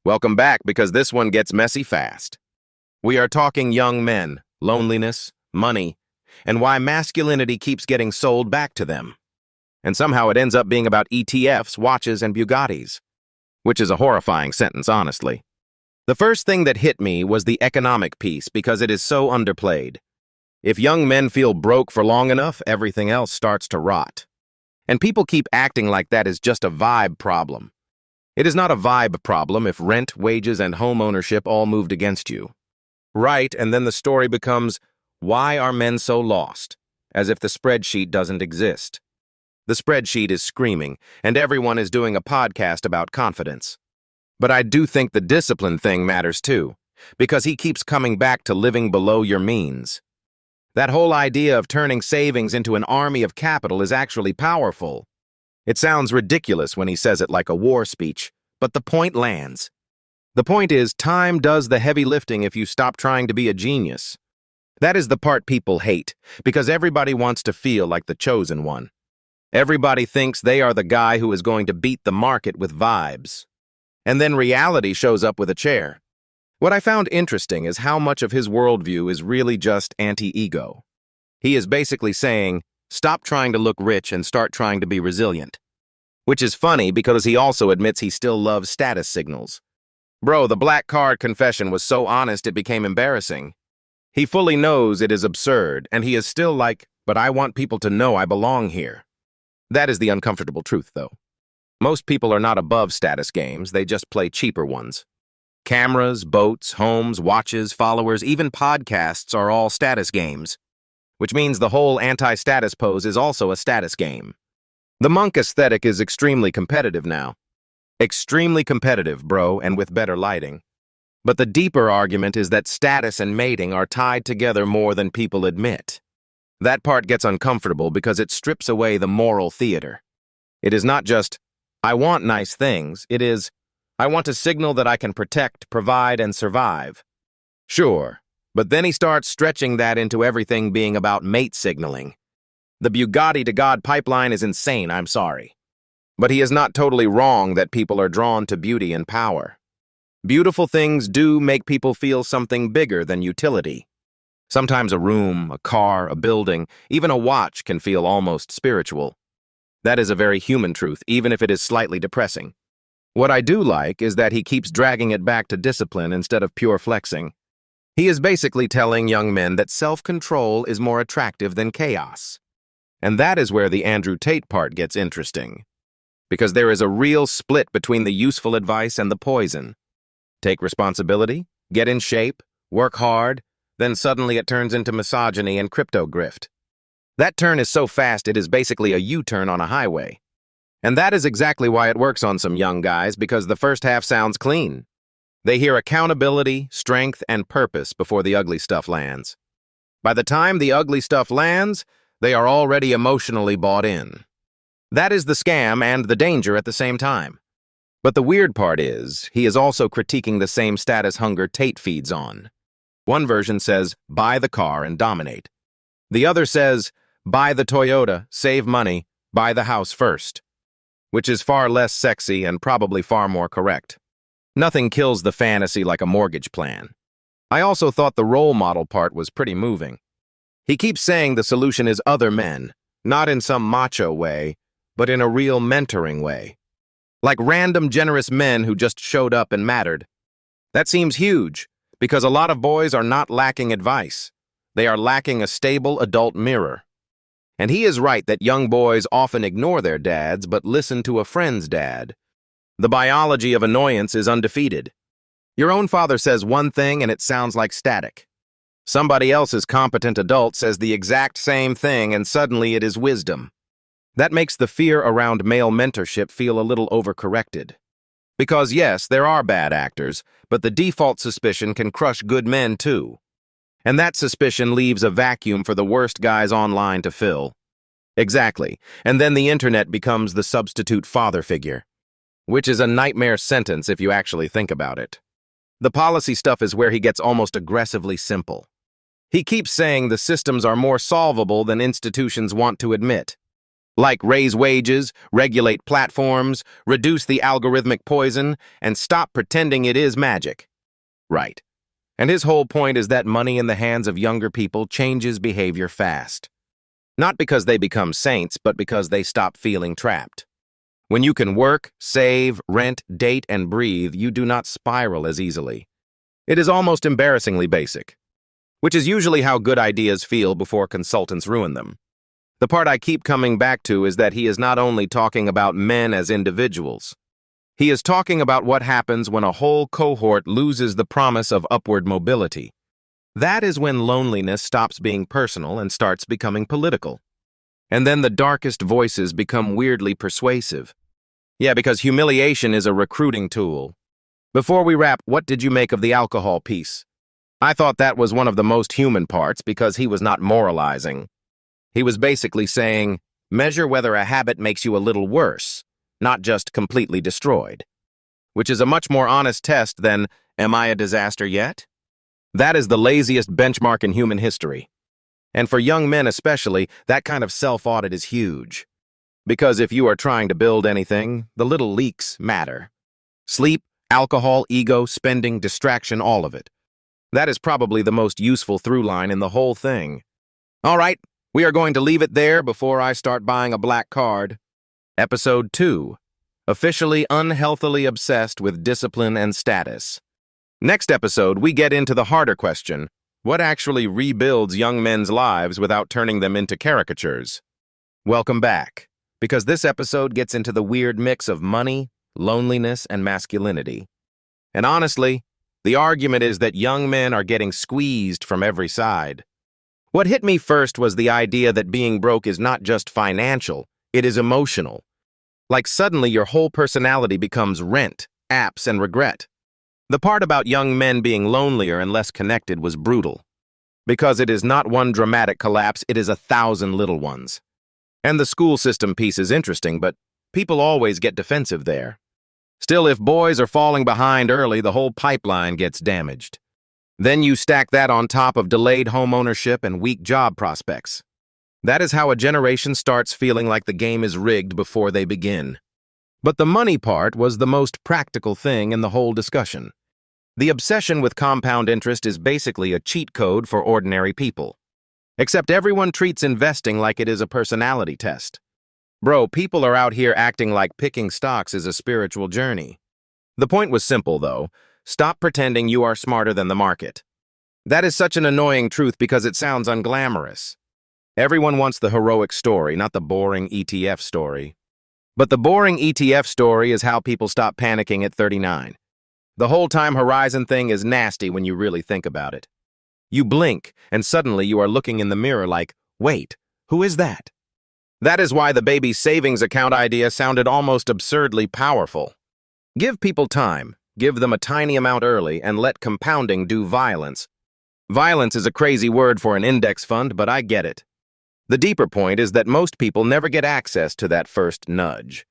Welcome back because this one gets messy fast. We are talking young men, loneliness, money, and why masculinity keeps getting sold back to them. And somehow it ends up being about ETFs, watches, and Bugattis, which is a horrifying sentence, honestly. The first thing that hit me was the economic piece because it is so underplayed. If young men feel broke for long enough, everything else starts to rot. And people keep acting like that is just a vibe problem. It is not a vibe problem if rent, wages, and home ownership all moved against you. Right, and then the story becomes, why are men so lost? As if the spreadsheet doesn't exist. The spreadsheet is screaming, and everyone is doing a podcast about confidence. But I do think the discipline thing matters too, because he keeps coming back to living below your means. That whole idea of turning savings into an army of capital is actually powerful. It sounds ridiculous when he says it like a war speech, but the point lands. The point is, time does the heavy lifting if you stop trying to be a genius. That is the part people hate, because everybody wants to feel like the chosen one. Everybody thinks they are the guy who is going to beat the market with vibes. And then reality shows up with a chair. What I found interesting is how much of his worldview is really just anti-ego. He is basically saying, stop trying to look rich and start trying to be resilient. Which is funny because he also admits he still loves status signals. Bro, the black card confession was so honest it became embarrassing. He fully knows it is absurd, and he is still like, but I want people to know I belong here. That is the uncomfortable truth, though. Most people are not above status games, they just play cheaper ones. Cameras, boats, homes, watches, followers, even podcasts are all status games. Which means the whole anti-status pose is also a status game. The monk aesthetic is extremely competitive now. Extremely competitive, bro, and with better lighting. But the deeper argument is that status and mating are tied together more than people admit. That part gets uncomfortable because it strips away the moral theater. It is not just, I want nice things, it is, I want to signal that I can protect, provide, and survive. Sure, but then he starts stretching that into everything being about mate signaling. The Bugatti to God pipeline is insane, I'm sorry. But he is not totally wrong that people are drawn to beauty and power. Beautiful things do make people feel something bigger than utility. Sometimes a room, a car, a building, even a watch can feel almost spiritual. That is a very human truth, even if it is slightly depressing. What I do like is that he keeps dragging it back to discipline instead of pure flexing. He is basically telling young men that self-control is more attractive than chaos. And that is where the Andrew Tate part gets interesting. Because there is a real split between the useful advice and the poison. Take responsibility, get in shape, work hard, then suddenly it turns into misogyny and crypto grift. That turn is so fast it is basically a U-turn on a highway. And that is exactly why it works on some young guys, because the first half sounds clean. They hear accountability, strength, and purpose before the ugly stuff lands. By the time the ugly stuff lands, they are already emotionally bought in. That is the scam and the danger at the same time. But the weird part is, he is also critiquing the same status hunger Tate feeds on. One version says, buy the car and dominate. The other says, buy the Toyota, save money, buy the house first. Which is far less sexy and probably far more correct. Nothing kills the fantasy like a mortgage plan. I also thought the role model part was pretty moving. He keeps saying the solution is other men, not in some macho way, but in a real mentoring way. Like random generous men who just showed up and mattered. That seems huge, because a lot of boys are not lacking advice. They are lacking a stable adult mirror. And he is right that young boys often ignore their dads but listen to a friend's dad. The biology of annoyance is undefeated. Your own father says one thing and it sounds like static. Somebody else's competent adult says the exact same thing and suddenly it is wisdom. That makes the fear around male mentorship feel a little overcorrected. Because yes, there are bad actors, but the default suspicion can crush good men too. And that suspicion leaves a vacuum for the worst guys online to fill. Exactly, and then the internet becomes the substitute father figure. Which is a nightmare sentence if you actually think about it. The policy stuff is where he gets almost aggressively simple. He keeps saying the systems are more solvable than institutions want to admit. Like raise wages, regulate platforms, reduce the algorithmic poison, and stop pretending it is magic. Right. And his whole point is that money in the hands of younger people changes behavior fast. Not because they become saints, but because they stop feeling trapped. When you can work, save, rent, date, and breathe, you do not spiral as easily. It is almost embarrassingly basic, which is usually how good ideas feel before consultants ruin them. The part I keep coming back to is that he is not only talking about men as individuals. He is talking about what happens when a whole cohort loses the promise of upward mobility. That is when loneliness stops being personal and starts becoming political. And then the darkest voices become weirdly persuasive. Yeah, because humiliation is a recruiting tool. Before we wrap, what did you make of the alcohol piece? I thought that was one of the most human parts because he was not moralizing. He was basically saying, measure whether a habit makes you a little worse, not just completely destroyed. Which is a much more honest test than, am I a disaster yet? That is the laziest benchmark in human history. And for young men especially, that kind of self-audit is huge. Because if you are trying to build anything, the little leaks matter. Sleep, alcohol, ego, spending, distraction, all of it. That is probably the most useful through line in the whole thing. All right, we are going to leave it there before I start buying a black card. Episode 2. Officially unhealthily obsessed with discipline and status. Next episode, we get into the harder question. What actually rebuilds young men's lives without turning them into caricatures? Welcome back, because this episode gets into the weird mix of money, loneliness, and masculinity. And honestly, the argument is that young men are getting squeezed from every side. What hit me first was the idea that being broke is not just financial, it is emotional. Like suddenly your whole personality becomes rent, apps, and regret. The part about young men being lonelier and less connected was brutal. Because it is not one dramatic collapse, it is 1,000 little ones. And the school system piece is interesting, but people always get defensive there. Still, if boys are falling behind early, the whole pipeline gets damaged. Then you stack that on top of delayed home ownership and weak job prospects. That is how a generation starts feeling like the game is rigged before they begin. But the money part was the most practical thing in the whole discussion. The obsession with compound interest is basically a cheat code for ordinary people. Except everyone treats investing like it is a personality test. Bro, people are out here acting like picking stocks is a spiritual journey. The point was simple, though. Stop pretending you are smarter than the market. That is such an annoying truth because it sounds unglamorous. Everyone wants the heroic story, not the boring ETF story. But the boring ETF story is how people stop panicking at 39. The whole time horizon thing is nasty when you really think about it. You blink, and suddenly you are looking in the mirror like, wait, who is that? That is why the baby savings account idea sounded almost absurdly powerful. Give people time, give them a tiny amount early, and let compounding do violence. Violence is a crazy word for an index fund, but I get it. The deeper point is that most people never get access to that first nudge.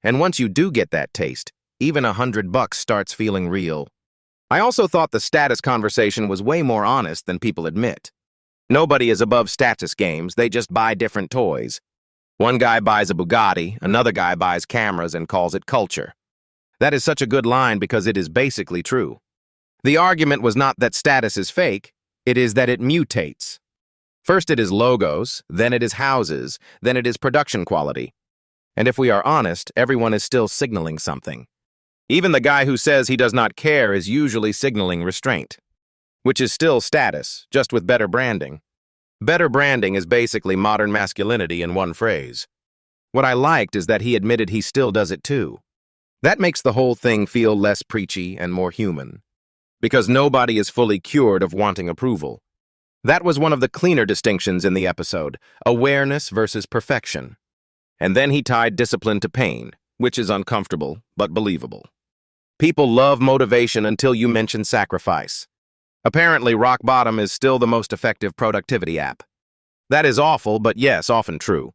And once you do get that taste, even $100 starts feeling real. I also thought the status conversation was way more honest than people admit. Nobody is above status games, they just buy different toys. One guy buys a Bugatti, another guy buys cameras and calls it culture. That is such a good line because it is basically true. The argument was not that status is fake, it is that it mutates. First it is logos, then it is houses, then it is production quality. And if we are honest, everyone is still signaling something. Even the guy who says he does not care is usually signaling restraint, which is still status, just with better branding. Better branding is basically modern masculinity in one phrase. What I liked is that he admitted he still does it too. That makes the whole thing feel less preachy and more human. Because nobody is fully cured of wanting approval. That was one of the cleaner distinctions in the episode, awareness versus perfection. And then he tied discipline to pain, which is uncomfortable, but believable. People love motivation until you mention sacrifice. Apparently, Rock Bottom is still the most effective productivity app. That is awful, but yes, often true.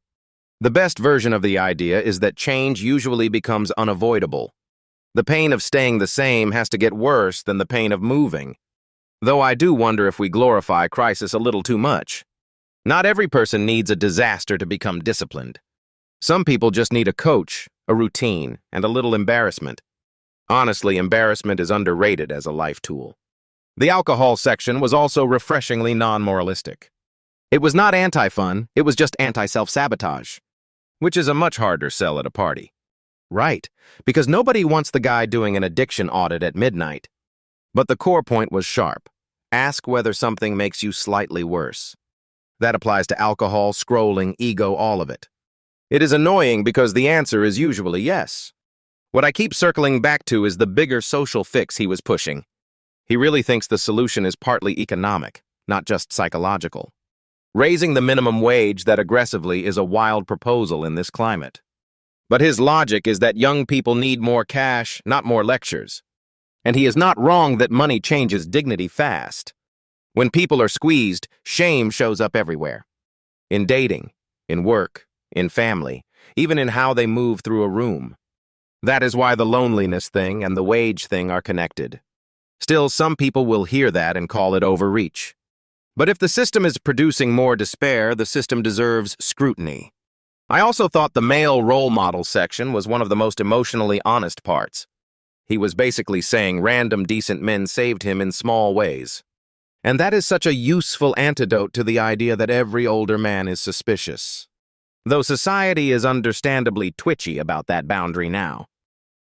The best version of the idea is that change usually becomes unavoidable. The pain of staying the same has to get worse than the pain of moving. Though I do wonder if we glorify crisis a little too much. Not every person needs a disaster to become disciplined. Some people just need a coach, a routine, and a little embarrassment. Honestly, embarrassment is underrated as a life tool. The alcohol section was also refreshingly non-moralistic. It was not anti-fun, it was just anti-self-sabotage, which is a much harder sell at a party. Right, because nobody wants the guy doing an addiction audit at midnight. But the core point was sharp. Ask whether something makes you slightly worse. That applies to alcohol, scrolling, ego, all of it. It is annoying because the answer is usually yes. What I keep circling back to is the bigger social fix he was pushing. He really thinks the solution is partly economic, not just psychological. Raising the minimum wage that aggressively is a wild proposal in this climate. But his logic is that young people need more cash, not more lectures. And he is not wrong that money changes dignity fast. When people are squeezed, shame shows up everywhere. In dating, in work, in family, even in how they move through a room. That is why the loneliness thing and the wage thing are connected. Still, some people will hear that and call it overreach. But if the system is producing more despair, the system deserves scrutiny. I also thought the male role model section was one of the most emotionally honest parts. He was basically saying random decent men saved him in small ways. And that is such a useful antidote to the idea that every older man is suspicious. Though society is understandably twitchy about that boundary now.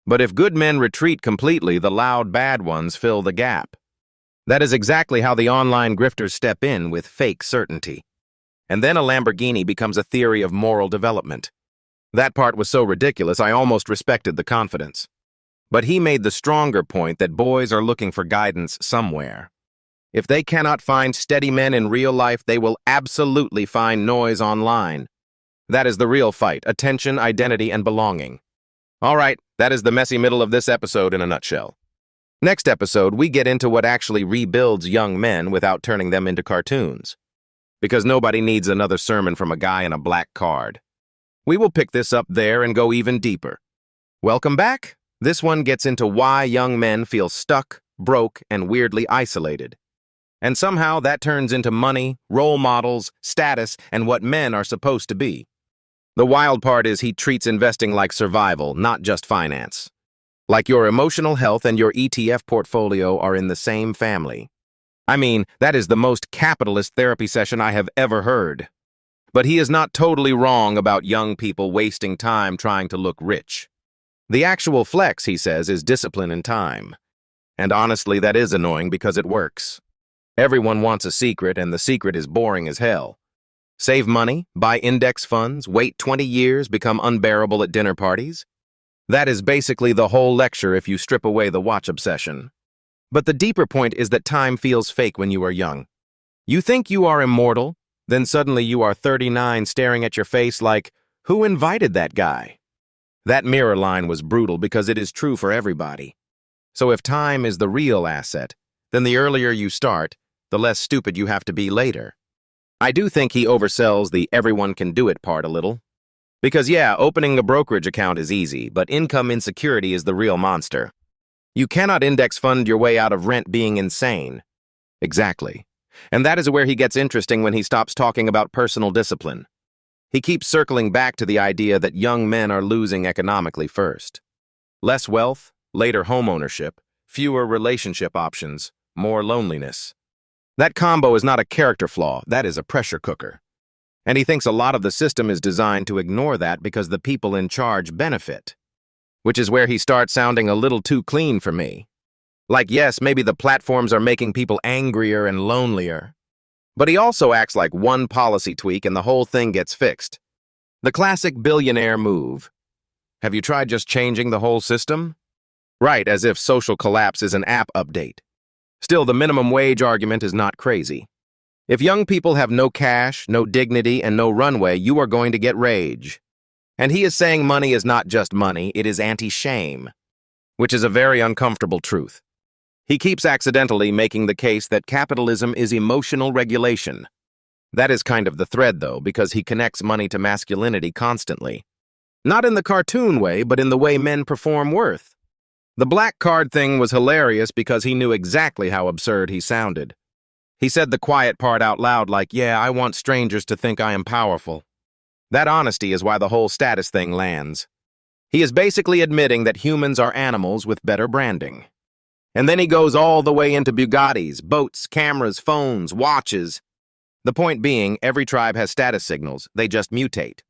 But if good men retreat completely, the loud bad ones fill the gap. That is exactly how the online grifters step in with fake certainty. And then a Lamborghini becomes a theory of moral development. That part was so ridiculous, I almost respected the confidence. But he made the stronger point that boys are looking for guidance somewhere. If they cannot find steady men in real life, they will absolutely find noise online. That is the real fight: attention, identity, and belonging. All right, that is the messy middle of this episode in a nutshell. Next episode, we get into what actually rebuilds young men without turning them into cartoons. Because nobody needs another sermon from a guy in a black card. We will pick this up there and go even deeper. Welcome back. This one gets into why young men feel stuck, broke, and weirdly isolated. And somehow that turns into money, role models, status, and what men are supposed to be. The wild part is he treats investing like survival, not just finance. Like your emotional health and your ETF portfolio are in the same family. I mean, that is the most capitalist therapy session I have ever heard. But he is not totally wrong about young people wasting time trying to look rich. The actual flex, he says, is discipline and time. And honestly, that is annoying because it works. Everyone wants a secret, and the secret is boring as hell. Save money, buy index funds, wait 20 years, become unbearable at dinner parties. That is basically the whole lecture if you strip away the watch obsession. But the deeper point is that time feels fake when you are young. You think you are immortal, then suddenly you are 39 staring at your face like, who invited that guy? That mirror line was brutal because it is true for everybody. So if time is the real asset, then the earlier you start, the less stupid you have to be later. I do think he oversells the everyone can do it part a little. Because yeah, opening a brokerage account is easy, but income insecurity is the real monster. You cannot index fund your way out of rent being insane. Exactly. And that is where he gets interesting when he stops talking about personal discipline. He keeps circling back to the idea that young men are losing economically first. Less wealth, later homeownership, fewer relationship options, more loneliness. That combo is not a character flaw, that is a pressure cooker. And he thinks a lot of the system is designed to ignore that because the people in charge benefit. Which is where he starts sounding a little too clean for me. Like, yes, maybe the platforms are making people angrier and lonelier. But he also acts like one policy tweak and the whole thing gets fixed. The classic billionaire move. Have you tried just changing the whole system? Right, as if social collapse is an app update. Still, the minimum wage argument is not crazy. If young people have no cash, no dignity, and no runway, you are going to get rage. And he is saying money is not just money, it is anti-shame, which is a very uncomfortable truth. He keeps accidentally making the case that capitalism is emotional regulation. That is kind of the thread, though, because he connects money to masculinity constantly. Not in the cartoon way, but in the way men perform worth. The black card thing was hilarious because he knew exactly how absurd he sounded. He said the quiet part out loud like, yeah, I want strangers to think I am powerful. That honesty is why the whole status thing lands. He is basically admitting that humans are animals with better branding. And then he goes all the way into Bugattis, boats, cameras, phones, watches. The point being, every tribe has status signals, they just mutate.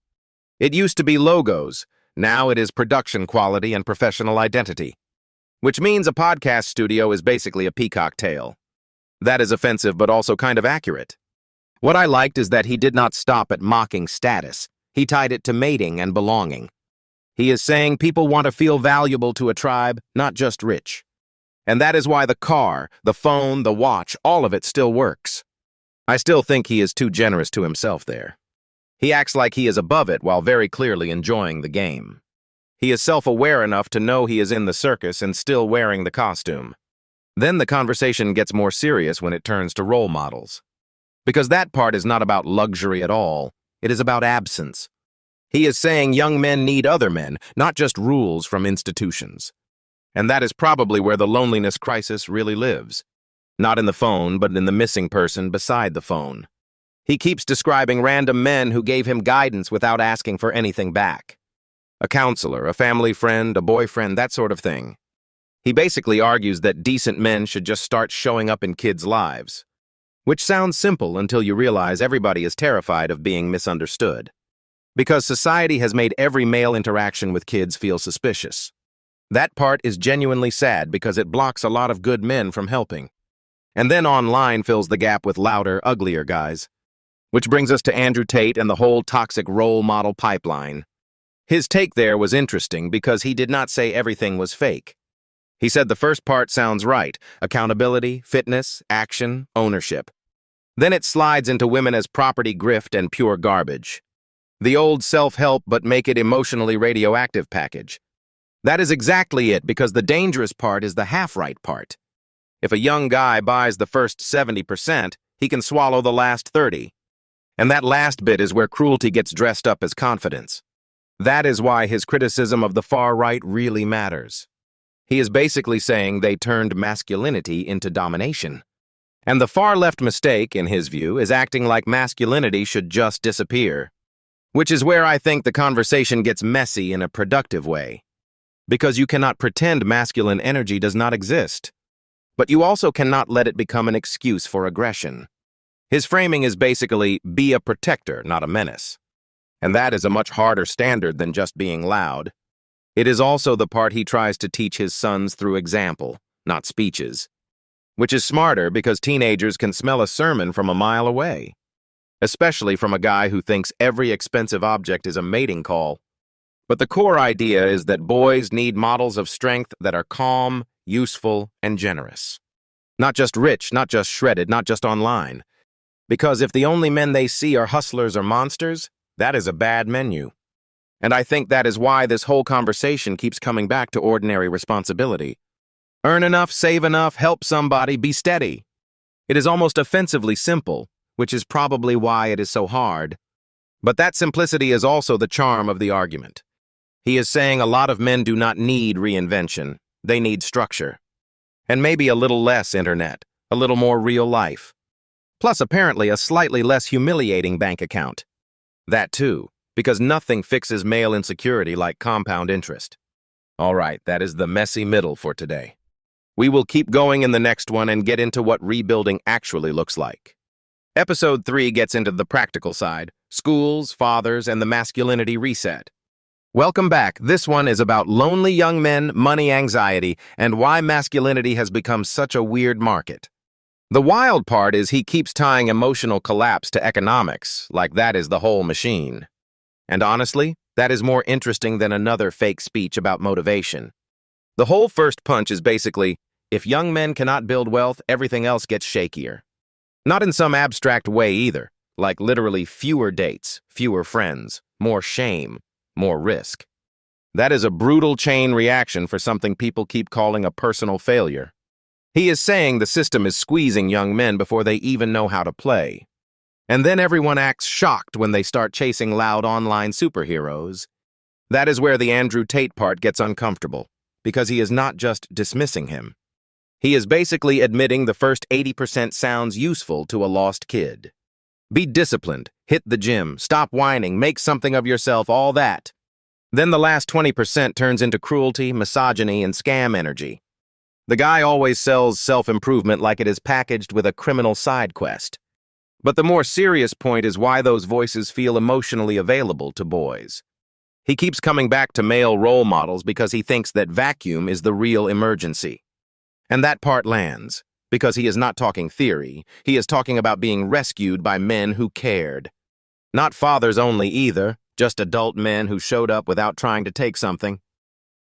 It used to be logos, now it is production quality and professional identity. Which means a podcast studio is basically a peacock tail. That is offensive but also kind of accurate. What I liked is that he did not stop at mocking status. He tied it to mating and belonging. He is saying people want to feel valuable to a tribe, not just rich. And that is why the car, the phone, the watch, all of it still works. I still think he is too generous to himself there. He acts like he is above it while very clearly enjoying the game. He is self-aware enough to know he is in the circus and still wearing the costume. Then the conversation gets more serious when it turns to role models. Because that part is not about luxury at all, it is about absence. He is saying young men need other men, not just rules from institutions. And that is probably where the loneliness crisis really lives. Not in the phone, but in the missing person beside the phone. He keeps describing random men who gave him guidance without asking for anything back. A counselor, a family friend, a boyfriend, that sort of thing. He basically argues that decent men should just start showing up in kids' lives. Which sounds simple until you realize everybody is terrified of being misunderstood. Because society has made every male interaction with kids feel suspicious. That part is genuinely sad because it blocks a lot of good men from helping. And then online fills the gap with louder, uglier guys. Which brings us to Andrew Tate and the whole toxic role model pipeline. His take there was interesting because he did not say everything was fake. He said the first part sounds right: accountability, fitness, action, ownership. Then it slides into women as property, grift, and pure garbage. The old self-help but make it emotionally radioactive package. That is exactly it, because the dangerous part is the half-right part. If a young guy buys the first 70%, he can swallow the last 30%. And that last bit is where cruelty gets dressed up as confidence. That is why his criticism of the far right really matters. He is basically saying they turned masculinity into domination. And the far left mistake, in his view, is acting like masculinity should just disappear. Which is where I think the conversation gets messy in a productive way. Because you cannot pretend masculine energy does not exist. But you also cannot let it become an excuse for aggression. His framing is basically, be a protector, not a menace. And that is a much harder standard than just being loud. It is also the part he tries to teach his sons through example, not speeches. Which is smarter because teenagers can smell a sermon from a mile away. Especially from a guy who thinks every expensive object is a mating call. But the core idea is that boys need models of strength that are calm, useful, and generous. Not just rich, not just shredded, not just online. Because if the only men they see are hustlers or monsters, that is a bad menu. And I think that is why this whole conversation keeps coming back to ordinary responsibility. Earn enough, save enough, help somebody, be steady. It is almost offensively simple, which is probably why it is so hard. But that simplicity is also the charm of the argument. He is saying a lot of men do not need reinvention, they need structure. And maybe a little less internet, a little more real life. Plus apparently a slightly less humiliating bank account. That too, because nothing fixes male insecurity like compound interest. All right, that is the messy middle for today. We will keep going in the next one and get into what rebuilding actually looks like. Episode 3 gets into the practical side, schools, fathers, and the masculinity reset. Welcome back. This one is about lonely young men, money anxiety, and why masculinity has become such a weird market. The wild part is he keeps tying emotional collapse to economics, like that is the whole machine. And honestly, that is more interesting than another fake speech about motivation. The whole first punch is basically, if young men cannot build wealth, everything else gets shakier. Not in some abstract way either, like literally fewer dates, fewer friends, more shame, more risk. That is a brutal chain reaction for something people keep calling a personal failure. He is saying the system is squeezing young men before they even know how to play. And then everyone acts shocked when they start chasing loud online superheroes. That is where the Andrew Tate part gets uncomfortable, because he is not just dismissing him. He is basically admitting the first 80% sounds useful to a lost kid. Be disciplined, Hit the gym, stop whining, make something of yourself, all that. Then the last 20% turns into cruelty, misogyny, and scam energy. The guy always sells self-improvement like it is packaged with a criminal side quest. But the more serious point is why those voices feel emotionally available to boys. He keeps coming back to male role models because he thinks that vacuum is the real emergency. And that part lands, because he is not talking theory, he is talking about being rescued by men who cared. Not fathers only either, just adult men who showed up without trying to take something.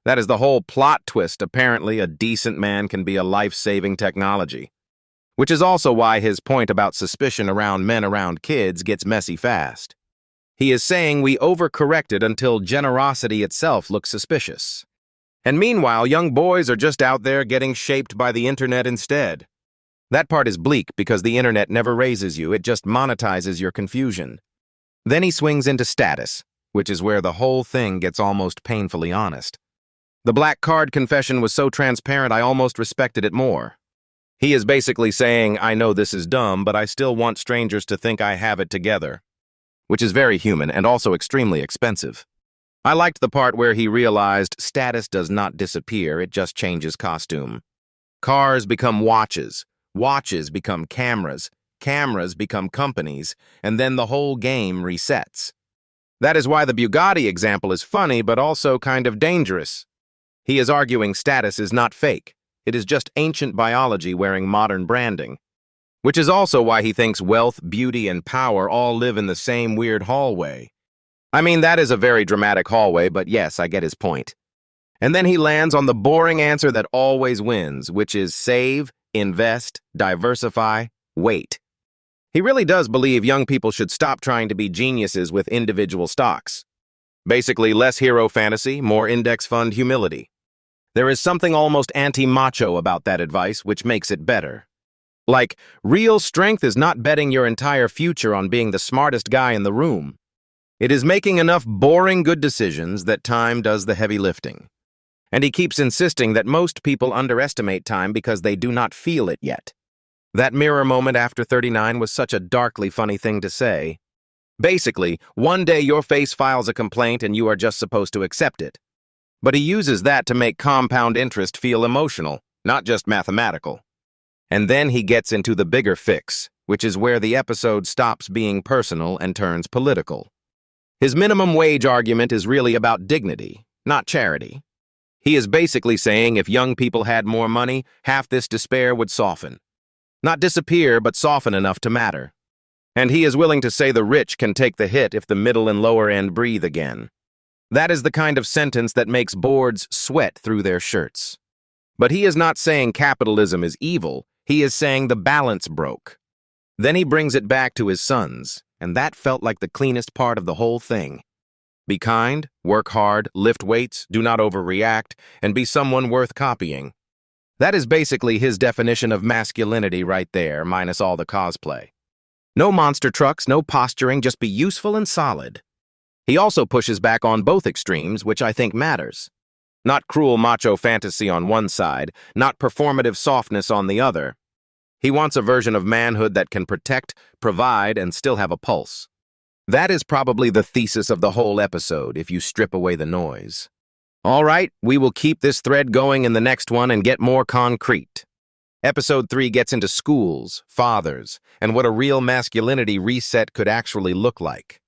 That is the whole plot twist. Apparently, a decent man can be a life-saving technology. Which is also why his point about suspicion around men around kids gets messy fast. He is saying we overcorrected until generosity itself looks suspicious. And meanwhile, young boys are just out there getting shaped by the internet instead. That part is bleak because the internet never raises you, it just monetizes your confusion. Then he swings into status, which is where the whole thing gets almost painfully honest. The black card confession was so transparent I almost respected it more. He is basically saying, I know this is dumb, but I still want strangers to think I have it together. Which is very human and also extremely expensive. I liked the part where he realized status does not disappear, it just changes costume. Cars become watches, watches become cameras, cameras become companies, and then the whole game resets. That is why the Bugatti example is funny, but also kind of dangerous. He is arguing status is not fake. It is just ancient biology wearing modern branding. Which is also why he thinks wealth, beauty, and power all live in the same weird hallway. I mean, that is a very dramatic hallway, but yes, I get his point. And then he lands on the boring answer that always wins, which is save, invest, diversify, wait. He really does believe young people should stop trying to be geniuses with individual stocks. Basically, less hero fantasy, more index fund humility. There is something almost anti-macho about that advice, which makes it better. Like, real strength is not betting your entire future on being the smartest guy in the room. It is making enough boring good decisions that time does the heavy lifting. And he keeps insisting that most people underestimate time because they do not feel it yet. That mirror moment after 39 was such a darkly funny thing to say. Basically, one day your face files a complaint and you are just supposed to accept it. But he uses that to make compound interest feel emotional, not just mathematical. And then he gets into the bigger fix, which is where the episode stops being personal and turns political. His minimum wage argument is really about dignity, not charity. He is basically saying if young people had more money, half this despair would soften. Not disappear, but soften enough to matter. And he is willing to say the rich can take the hit if the middle and lower end breathe again. That is the kind of sentence that makes boards sweat through their shirts. But he is not saying capitalism is evil, he is saying the balance broke. Then he brings it back to his sons, and that felt like the cleanest part of the whole thing. Be kind, work hard, lift weights, do not overreact, and be someone worth copying. That is basically his definition of masculinity right there, minus all the cosplay. No monster trucks, no posturing, just be useful and solid. He also pushes back on both extremes, which I think matters. Not cruel macho fantasy on one side, not performative softness on the other. He wants a version of manhood that can protect, provide, and still have a pulse. That is probably the thesis of the whole episode, if you strip away the noise. All right, we will keep this thread going in the next one and get more concrete. Episode 3 gets into schools, fathers, and what a real masculinity reset could actually look like.